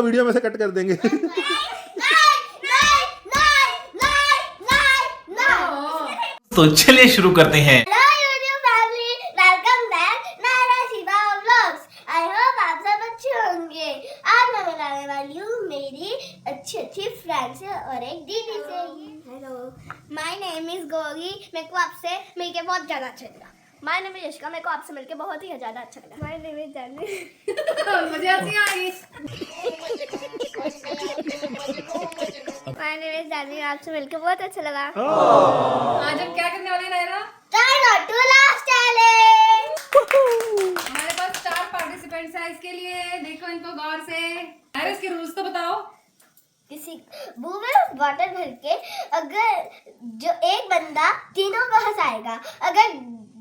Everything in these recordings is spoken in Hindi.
वीडियो में से कट कर देंगे। तो चलिए शुरू करते हैं। अच्छी फ्रेंड्स और एक दीदी से। Hello, my name is Gauri. मेरे को आपसे मिलके बहुत ज़्यादा अच्छा लगा। My name is Yashika. मेरे को आपसे मिलके बहुत ही ज़्यादा अच्छा लगा। My name is Janvi. मुझे हंसी आ गई। My name is Janvi. आपसे मिलके बहुत अच्छा लगा। आज हम क्या करने वाले हैं Naira? Try not to laugh challenge. हमारे पास 4 पार्टिसिपेंट्स हैं इसके लिए। देखो इनको गौर से। नायरा इसके रूल्स तो बताओ। किसी मुंह में वाटर भर के अगर जो एक बंदा तीनों को हंसाएगा, अगर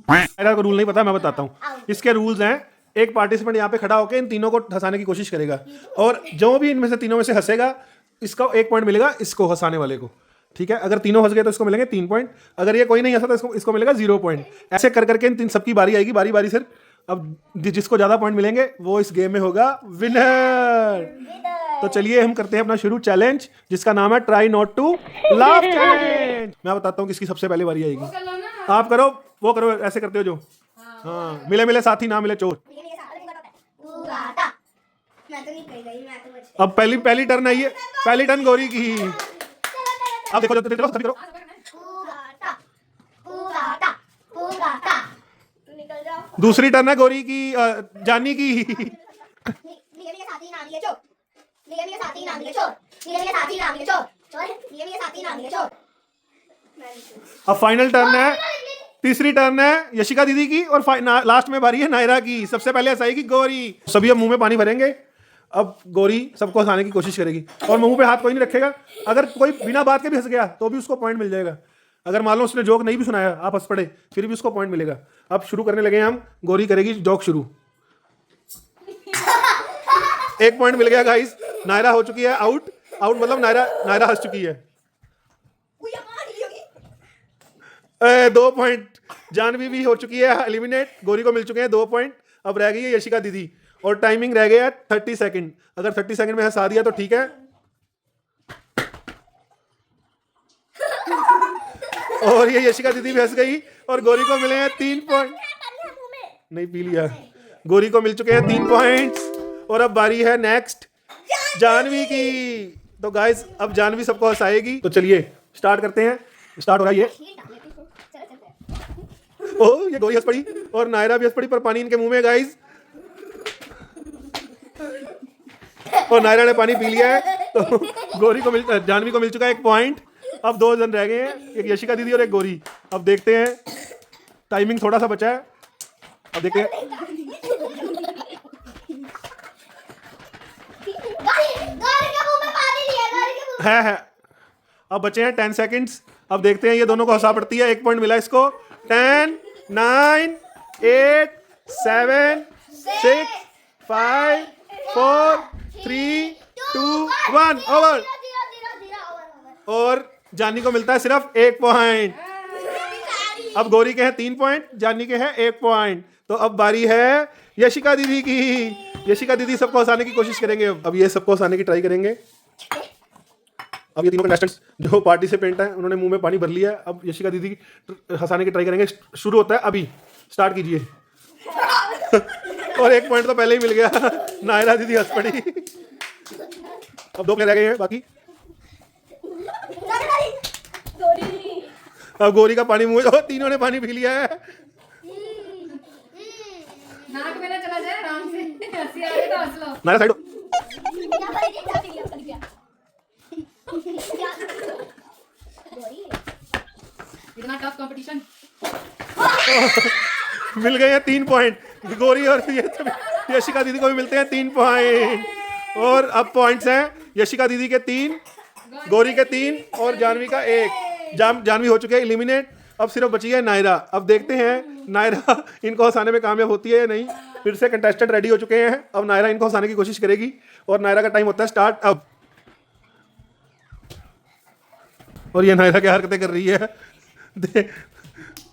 मेरा को रूल नहीं पता, मैं बताता हूँ। इसके रूल्स हैं, एक पार्टिसिपेंट यहाँ पे खड़ा होकर इन तीनों को हंसाने की कोशिश करेगा और जो भी इनमें से तीनों में से हंसेगा इसका 1 पॉइंट मिलेगा इसको हंसाने वाले को। ठीक है, अगर तीनों हंस गए तो इसको मिलेंगे 3 पॉइंट। अगर ये कोई नहीं हंसा तो इसको मिलेगा 0 पॉइंट। ऐसे कर करके इन तीन सबकी बारी आएगी, बारी बारी से। अब जिसको ज्यादा पॉइंट मिलेंगे वो इस गेम में होगा विनर। तो चलिए हम करते हैं अपना शुरू चैलेंज, जिसका नाम है try not to laugh challenge. मैं बताता हूँ किसकी सबसे पहले बारी आएगी। कर लो ना। आप करो, वो करो, ऐसे करते हो जो। हाँ, मिले मिले साथी ना मिले चोर। मैं तो नहीं कही गई, मैं तो बच अब पहली टर्न आई है, पहली टर्न गौरी की। अब देखो सभी करो। निकल जाओ। दूसरी टर्न है गौरी की, जानी की। अब फाइनल टर्न है, तीसरी टर्न है यशिका दीदी की और लास्ट में बारी है नायरा की। सबसे पहले हंसाएगी गौरी। सभी अब मुंह में पानी भरेंगे। अब गौरी सबको हंसाने की कोशिश करेगी और मुंह पे हाथ कोई नहीं रखेगा। अगर कोई बिना बात के भी हंस गया तो भी उसको पॉइंट मिल जाएगा। अगर मान लो उसने जोक नहीं भी सुनाया, आप हंस पड़े, फिर भी उसको पॉइंट मिलेगा। अब शुरू करने लगे हैं हम। गौरी करेगी जोक शुरू। 1 पॉइंट मिल गया गाइस। नायरा हो चुकी है आउट मतलब नायरा हंस चुकी है। 2 पॉइंट। जानवी भी हो चुकी है एलिमिनेट। गौरी को मिल चुके हैं 2 पॉइंट। अब रह गई है यशिका दीदी और टाइमिंग रह गया है 30 सेकंड। अगर 30 सेकंड में हंसा दिया तो ठीक है। और ये यशिका दीदी भी हंस गई और गौरी को मिले हैं 3 पॉइंट। नहीं पी लिया। गौरी को मिल चुके हैं 3 पॉइंट्स और अब बारी है नेक्स्ट जानवी की। तो गाइस अब जानवी सबको हंसाएगी। तो चलिए स्टार्ट करते हैं। स्टार्ट हो रहा है ये। ओ ये गौरी हंस पड़ी और नायरा भी हंस पड़ी, पर पानी इनके मुंह में गाइस। और नायरा ने पानी पी लिया है। तो जानवी को मिल चुका है 1 पॉइंट। अब 2 जन रह गए हैं, एक यशिका दीदी और एक गौरी। अब देखते हैं, टाइमिंग थोड़ा सा बचा है। अब देखते हैं। है अब बचे हैं 10 सेकंड्स। अब देखते हैं ये दोनों को हंसा पड़ती है। 1 पॉइंट मिला इसको। 10 9 8 7 6 5 4 3 2 1 ओवर। और जानी को मिलता है सिर्फ 1 पॉइंट। अब गौरी के हैं 3 पॉइंट, जानी के हैं 1 पॉइंट। तो अब बारी है यशिका दीदी की। यशिका दीदी सबको हंसाने की कोशिश करेंगे। अब ये सबको हंसाने की ट्राई करेंगे। अब ये तीनों कंटेस्टेंट्स जो पार्टिसिपेंट हैं उन्होंने मुंह में पानी भर लिया है। अब यशिका दीदी हंसाने की ट्राई करेंगे। शुरू होता है अभी। स्टार्ट कीजिए। और 1 पॉइंट तो पहले ही मिल गया। नायरा दीदी हंस पड़ी। अब 2 प्लेयर रह गए हैं बाकी। अब गौरी का पानी मुंह में, तीनों ने पानी पी लिया है। नाक में ना चला जाए, आराम से हंसी आ रही तो हंस लो। नायरा साइड हो। इतना टफ कंपटीशन। मिल गए हैं 3 पॉइंट। गौरी और यशिका दीदी को भी मिलते हैं 3 पॉइंट। और अब पॉइंट्स हैं यशिका दीदी के 3, गौरी के 3 और जानवी का 1। जानवी हो चुके हैं एलिमिनेट। अब सिर्फ बची है नायरा। अब देखते हैं नायरा इनको हंसाने में कामयाब होती है या नहीं। फिर से कंटेस्टेंट रेडी हो चुके हैं। अब नायरा इनको हंसाने की कोशिश करेगी और नायरा का टाइम होता है स्टार्ट अब। और ये नायरा क्या हरकतें कर रही है।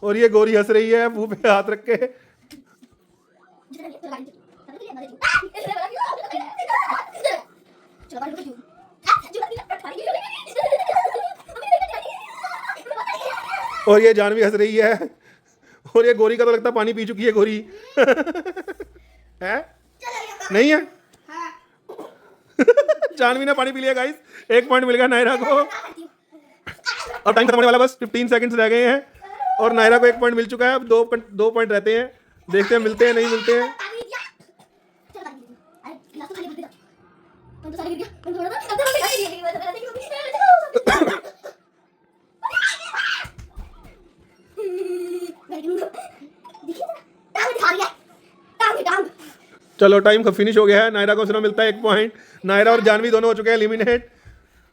और ये गौरी हंस रही है मुंह पे हाथ रख के। और ये जानवी हंस रही है, और ये गोरी का तो लगता है पानी पी चुकी है गोरी। है नहीं है? जानवी ने पानी पी लिया गाइस, 1 पॉइंट मिल गया नायरा को। अब टाइम खत्म होने वाला, बस 15 सेकंड्स रह गए हैं और नायरा को 1 पॉइंट मिल चुका है। अब 2 पॉइंट रहते हैं, देखते हैं मिलते हैं नहीं मिलते हैं। चलो टाइम फिनिश हो गया है, नायरा को सिर्फ मिलता है 1 पॉइंट। नायरा और जानवी दोनों हो चुके हैं एलिमिनेट,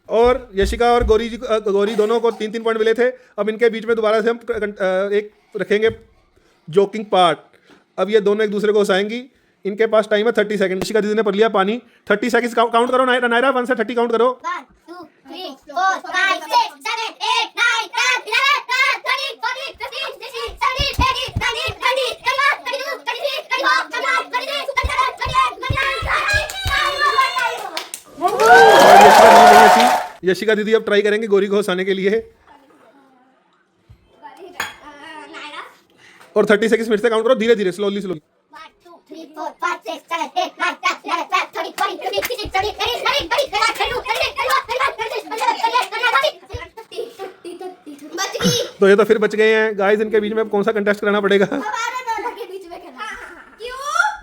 और यशिका और गौरी दोनों को 3-3 पॉइंट मिले थे। अब इनके बीच में दोबारा से हम एक रखेंगे जोकिंग पार्ट। अब ये दोनों एक दूसरे को हंसाएंगी। इनके पास टाइम है 30 सेकंड। यशिका दीदी ने पढ़ लिया पानी। 30 सेकंड काउंट करो नायरा 1 से 30 काउंट करो। 1 2 3 4 5 6 7 8 9 10 11 12 13 14 15 16 17 18 19 20 21 22 23 24 25 26 27 यशिका दीदी अब ट्राई करेंगे गोरी को हंसाने के लिए, और 30 सेकंड फिर से काउंट करो, धीरे धीरे स्लोली। 1 2 3 4 5 6 7 8 9 10 11 12 13 14 15 16 17 18 19 20 बच गई। तो ये तो फिर बच गए हैं गाइस। इनके बीच में अब कौन सा कंटेस्ट कराना पड़ेगा? हमारे दोनों के बीच में खेलना। क्यों?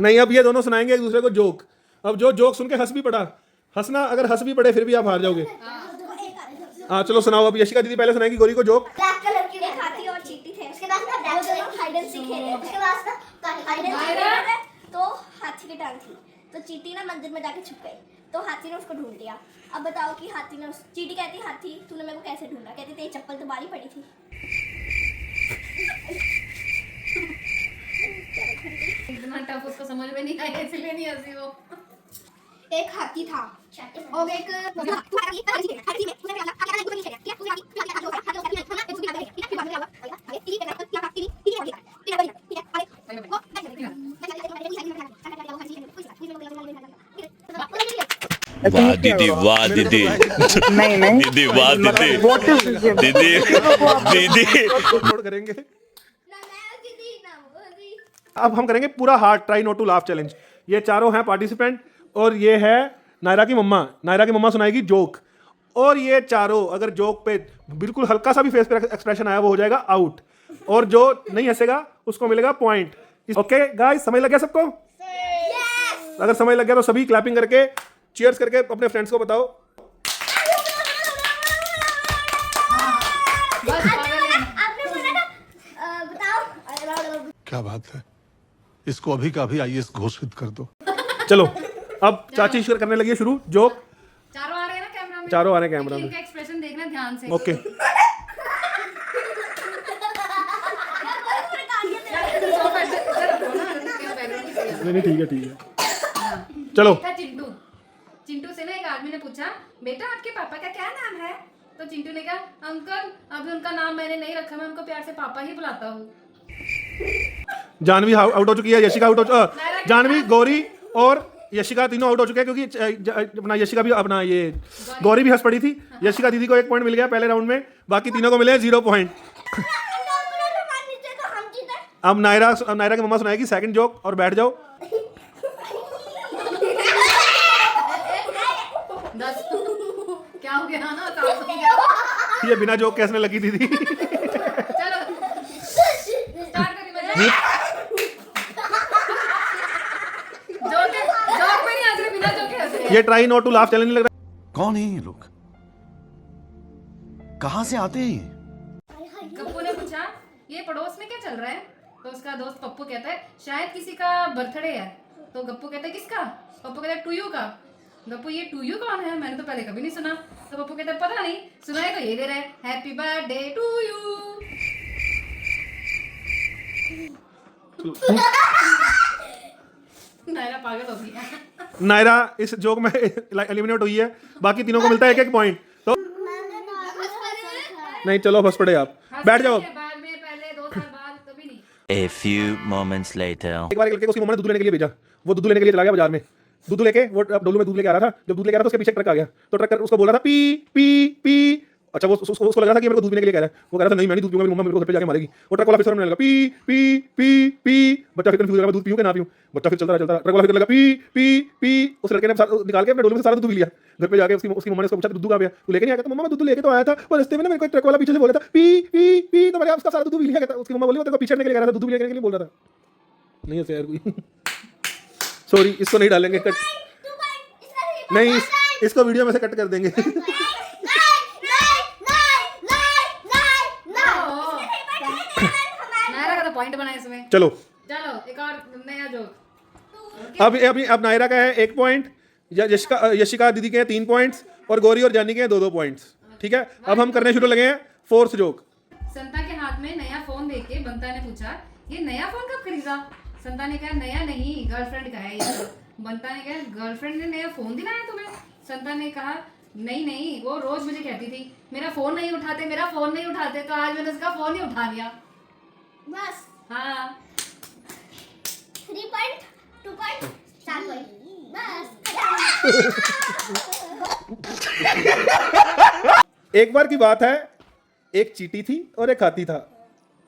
नहीं, अब ये दोनों सुनाएंगे एक दूसरे को जोक। अब जो जोक सुन के हंस भी पड़ा, हंसना अगर हंस भी पड़े फिर भी आप हार जाओगे। हाँ चलो सुनाओ। अब यशिका दीदी पहले सुनाएगी गोरी को जोक। ब्लैक कलर की एक हाथी और चींटी थे। उसके बाद ना ब्लैक कलर हाइड एंड सीख खेले। उसके बाद ना हाइड एंड सीख खेले तो हाथी की टांग थी, तो चींटी ना मंदिर में जाके छुप गई, तो हाथी ने उसको ढूंढ लिया। अब बताओ कि हाथी ने चींटी कहती, हाथी तूने मेरे को कैसे ढूंढा? कहती तेरी चप्पल तो बाहर ही पड़ी थी। इतना टफ उसको समझ में नहीं आया, इसलिए नहीं हंसी वो। एक हाथी था और एक वाह दीदी, वाह दीदी, दीदी वाह दीदी, दीदी छोड़ करेंगे। अब हम करेंगे पूरा hard try not to laugh challenge. ये चारों हैं पार्टिसिपेंट, और ये है नायरा की मम्मा। नायरा की मम्मा सुनाएगी जोक, और ये चारों अगर जोक पे बिल्कुल हल्का सा भी फेस पे एक्सप्रेशन आया वो हो जाएगा आउट, और जो नहीं हंसेगा उसको मिलेगा पॉइंट। ओके गाइस, समझ लग गया सबको? अगर समझ लग गया तो सभी क्लैपिंग करके चीयर्स करके अपने फ्रेंड्स को बताओ। क्या बात है, इसको अभी का अभी आईएएस घोषित कर दो। चलो अब चाची शुरू करने लगी है शुरू जोक। चारों आ रहे हैं ना कैमरा में? चारों आ रहे हैं कैमरा में। इनका एक्सप्रेशन देखना ध्यान से। ओके नहीं ठीक है ठीक है चलो। चिंटू चिंटू से ना एक आदमी ने पूछा, बेटा आपके पापा का क्या नाम है? तो चिंटू ने कहा, अंकल अभी उनका नाम मैंने नहीं रखा, मैं उनको प्यार से पापा ही बुलाता हूँ। जानवी आउट हो चुकी है, यशिका आउट हो जानवी, गौरी और यशिका तीनों आउट हो चुके हैं, क्योंकि अपना यशिका भी अपना ये गौरी भी हंस पड़ी थी। यशिका दीदी को 1 पॉइंट मिल गया पहले राउंड में, बाकी तीनों को मिले हैं 0 पॉइंट। अब नायरा की मम्मा सुनाएगी सेकंड जोक, और बैठ जाओ। क्या हो गया ना? ये बिना जोक के हंसने लगी दीदी। चलो स्टार्ट करिए। जोक में नहीं हंस रहे, बिना जोक के हंस रहे। ये try not to laugh challenge लग रहा है। कौन है ये लोग, कहां से आते हैं ये? गप्पू ने पूछा, ये पड़ोस में क्या चल रहा है? तो उसका दोस्त पप्पू कहता है, शायद किसी का बर्थडे है। तो गप्पू कहता है, किसका? पप्पू कहता है, टूयू का। गप्पू, ये टूयू कौन है? मैंने तो पहले कभी नहीं सुना। तो पप्पू कहता है, पता नहीं, सुनाई तो ये दे रहा है, happy birthday to you. Naira पागल हो गई। नायरा इस जोक में एलिमिनेट हुई है, बाकी तीनों को मिलता है 1-1 पॉइंट। तो नहीं चलो बस पड़े आप बैठ जाओ। बाद में पहले 2 साल बाद कभी नहीं। A few moments later. एक बार लड़के को उसकी मम्मा ने दूध लेने के लिए भेजा, वो दूध लेने के लिए चला गया बाजार में। दूध लेके वो डोलू में दूध लेके आ रहा था। जब दूध लेके आ रहा था उसके पीछे ट्रक आ गया, तो ट्रक उसको बोल रहा था पी पी पी। अच्छा वो उसको लग रहा था कि मेरे को दूध पीने के लिए कह रहा है, वो कह रहा था नहीं मैं नहीं दूध पीऊंगा, मेरी मम्मा मेरे को घर पे जाके मारेगी। वो ट्रक वाला फिर सामने लगा पी पी पी पी। बच्चा फिर कंफ्यूज हो गया, मैं दूध पीऊं कि ना पीऊं। बच्चा फिर चलता रहा, ट्रक वाला फिर लगा पी पी पी। उस लड़के ने निकाल के अपने डोलू में सारा दूध पी लिया। घर पे जाके उसकी मम्मा ने उसको पूछा दूध कहाँ गया, तू लेके नहीं आया? तो मम्मा मैं दूध लेके तो आया था, पर रास्ते में ना मेरे को ट्रक वाला पीछे से बोला था पी पी पी, तो मैंने उसका सारा दूध पी लिया। उसकी मम्मा बोली तेरे को पीछे के लिए कह रहा था, दूध लेने के लिए बोल रहा था। नहीं है यार कोई सॉरी, इसको नहीं डालेंगे कट, नहीं इसको वीडियो में से कट कर देंगे। नायरा का तो पॉइंट बना इसमें। चलो चलो एक और नया जोक। अब नायरा का है 1 पॉइंट, यशिका दीदी के हैं 3 पॉइंट्स, और गौरी और जानी के हैं 2-2 पॉइंट्स। ठीक है, अब हम करने शुरू लगे हैं 4th जोक। संता के हाथ में नया फोन देख के बंता ने पूछा ये नया फोन कब खरीदा? संता ने कहा नया नहीं, गर्लफ्रेंड का है ये। बंता ने कहा गर्लफ्रेंड ने नया फोन दिलाया तुम्हें? संता ने कहा नहीं नहीं, वो रोज मुझे कहती थी मेरा फोन नहीं उठाते, मेरा फोन नहीं उठाते, तो आज मैंने उसका फोन ही उठा लिया। बस हाँ 3 पॉइंट 2 पॉइंट 4 पॉइंट बस। एक बार की बात है, एक चींटी थी और एक हाथी था।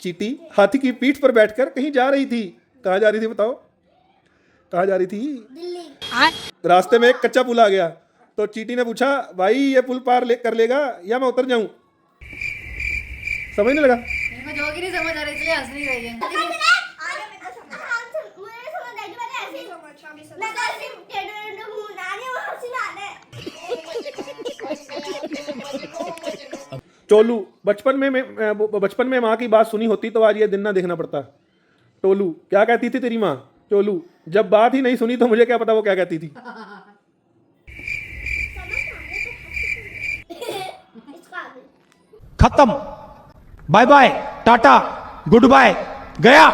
चींटी हाथी की पीठ पर बैठकर कहीं जा रही थी। कहाँ जा रही थी बताओ? कहाँ जा रही थी? दिल्ली। रास्ते में एक कच्चा पुल आ गया, तो चींटी ने पूछा भाई ये पुल पार कर लेगा या मैं उतर जाऊं? समझ नहीं लगा? इनको जोक ही नहीं समझ आ रही इसलिए हंस नहीं रही है। टोलू बचपन में माँ की बात सुनी होती तो आज ये दिन ना देखना पड़ता। टोलू क्या कहती थी तेरी माँ? टोलू जब बात ही नहीं सुनी तो मुझे क्या पता वो क्या कहती थी। खत्म, bye bye, tata, goodbye, गया।